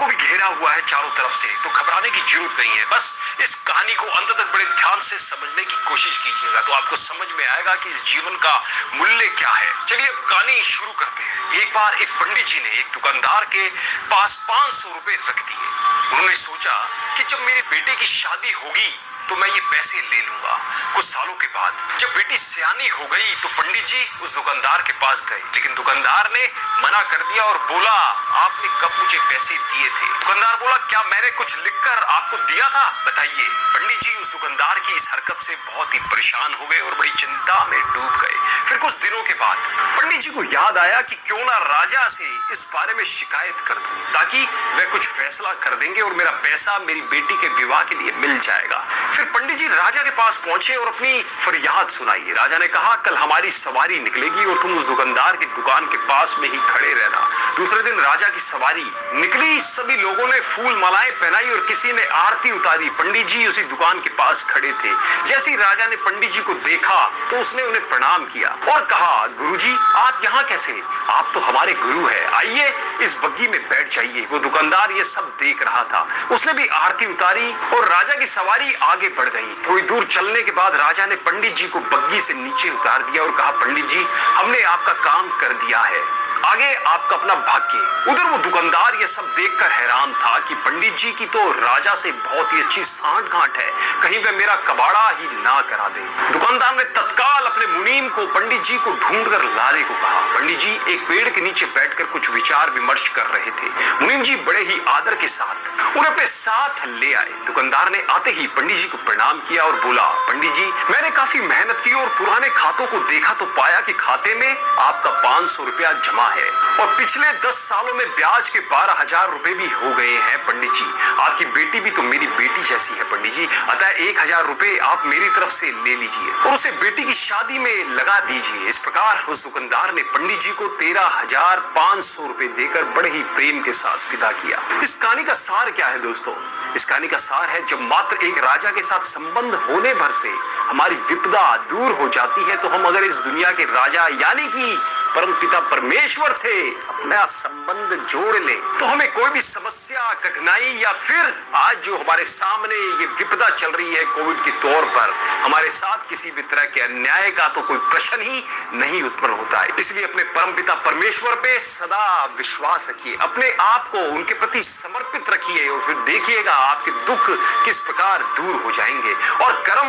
को भी घेरा हुआ है चारों तरफ से, तो घबराने की जरूरत नहीं है। बस इस कहानी को अंत तक बड़े ध्यान से समझने की कोशिश कीजिएगा, तो आपको समझ में आएगा कि इस जीवन का मूल्य क्या है। चलिए अब कहानी शुरू करते हैं। एक बार एक पंडित जी ने एक दुकानदार के पास 500 रुपए रख दिए। उन्होंने सोचा कि जब मेरे बेटे की शादी होगी तो मैं ये पैसे ले लूंगा। कुछ सालों के बाद जब बेटी सियानी हो गई तो पंडित जी उस दुकानदार के पास गए, लेकिन दुकानदार ने मना कर दिया और बोला, आपने कब मुझे पैसे दिए थे? दुकानदार बोला, क्या मैंने कुछ लिखकर आपको दिया था, बताइए। पंडित जी उस दुकानदार की इस हरकत से बहुत ही परेशान हो गए और बड़ी चिंता में डूब गए। फिर कुछ दिनों के बाद पंडित जी को याद आया कि क्यों ना राजा से इस बारे में शिकायत कर दूं, ताकि वह कुछ फैसला कर देंगे और मेरा पैसा मेरी बेटी के विवाह के लिए मिल जाएगा। फिर पंडित जी राजा के पास पहुंचे और अपनी फरियाद सुनाई। राजा ने कहा, कल हमारी सवारी निकलेगी और तुम उस दुकानदार की दुकान के पास में ही खड़े रहना। दूसरे दिन राजा की सवारी निकली। सभी लोगों ने फूल मालाएं पहनाई और किसी ने आरती उतारी। पंडित जी उसी दुकान के पास खड़े थे। जैसे ही राजा ने पंडित जी को देखा तो उसने उन्हें प्रणाम किया और कहा, गुरुजी आप यहाँ कैसे? आप तो हमारे गुरु है, आइए इस बग्गी में बैठ जाइए। वो दुकानदार ये सब देख रहा था, उसने भी आरती उतारी और राजा की सवारी आगे बढ़ गई। थोड़ी दूर चलने के बाद राजा ने पंडित जी को बग्गी से नीचे उतार दिया और कहा, पंडित जी हमने आपका काम कर दिया है, आगे आपका अपना भाग्य। उधर वो दुकानदार ये सब देखकर हैरान था कि पंडित जी की तो राजा से बहुत ही अच्छी सांठ गांठ है, कहीं वह मेरा कबाड़ा ही ना करा दे। दुकानदार ने तत्काल अपने मुनीम को पंडित जी को ढूंढकर लाने को कहा। पंडित जी एक पेड़ के नीचे बैठकर कुछ विचार विमर्श कर रहे थे। मुनीम जी बड़े ही आदर के साथ उन्हें अपने साथ ले आए। दुकानदार ने आते ही पंडित जी को प्रणाम किया और बोला, पंडित जी मैंने काफी मेहनत की और पुराने खातों को देखा तो पाया कि खाते में आपका 500 रुपया जमा है और पिछले 10 सालों में ब्याज के 12,000 रुपए भी हो गए हैं। पंडित जी आपकी बेटी भी तो मेरी बेटी जैसी है पंडित जी, अतः 1,000 रुपए आप मेरी तरफ से ले लीजिए और उसे बेटी की शादी में लगा दीजिए। इस प्रकार उस दुकानदार ने पंडित जी को 13,500 रुपए देकर बड़े ही प्रेम के साथ विदा किया। इस कहानी का सार क्या है दोस्तों? इस कहानी का सार है, जब मात्र एक राजा के साथ संबंध होने भर से हमारी विपदा दूर हो जाती है, तो हम अगर इस दुनिया के राजा यानी कि परमपिता परमेश्वर से अपना संबंध जोड़ ले तो हमें कोई भी समस्या, कठिनाई या फिर आज जो हमारे सामने ये विपदा चल रही है कोविड के तौर पर, हमारे साथ किसी भी तरह के अन्याय का तो कोई प्रश्न ही नहीं उत्पन्न होता है। इसलिए अपने परमपिता परमेश्वर पे सदा विश्वास रखिए, अपने आप को उनके प्रति समर्पित रखिए और फिर देखिएगा आपके दुख किस प्रकार दूर हो जाएंगे और कर्म